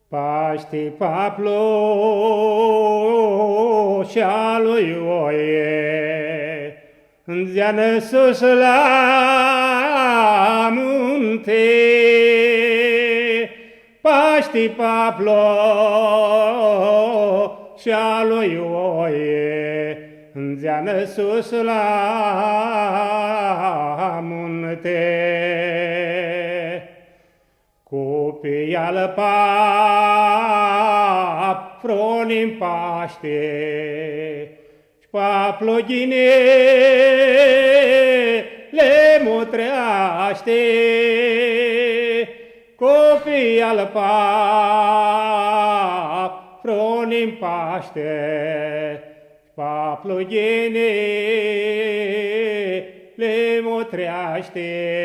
Paști Paplu și-a lui Oie, înzeană sus la munte. Paști Paplu și-a lui Oie, înzeană sus la munte. Copială pap, fronim Paște, și paplogine le mutreaște. Copială pap, fronim Paște, și paplogine le mutreaște.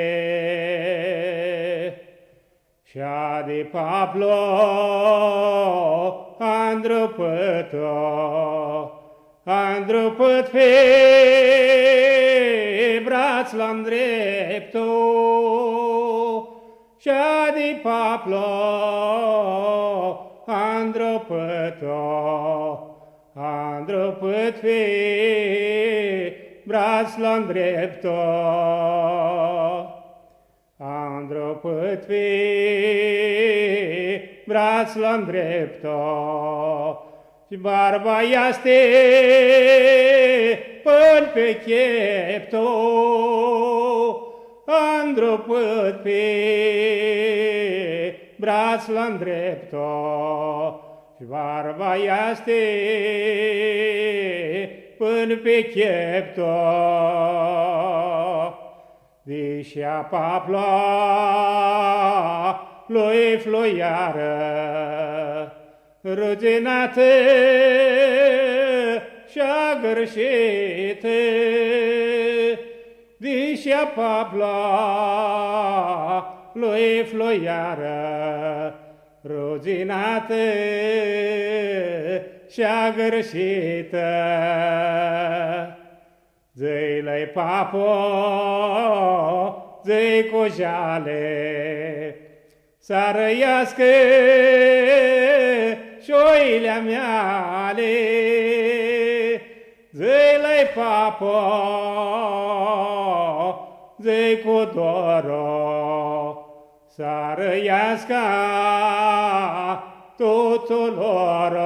Și-a de Paplo a îndrăpăt pe braț l-am dreptul. Și-a de Paplo a îndrăpăt pe braț l-am dreptul. A îndrăpăt pe braț l-am dreptul, și barba este până pe cheptul. A îndrăpăt pe braț l-am dreptul, și barba este până pe cheptul. Dișea Papla lui floiară, ruginată și-a gărșită. Dișea Papla lui floiară, ruginată și-a gărșită. Zăi-lăi papo, zăi cu jale, să răiască șoile meale. Zăi-lăi papo, zăi cu doro, să răiască tuturor.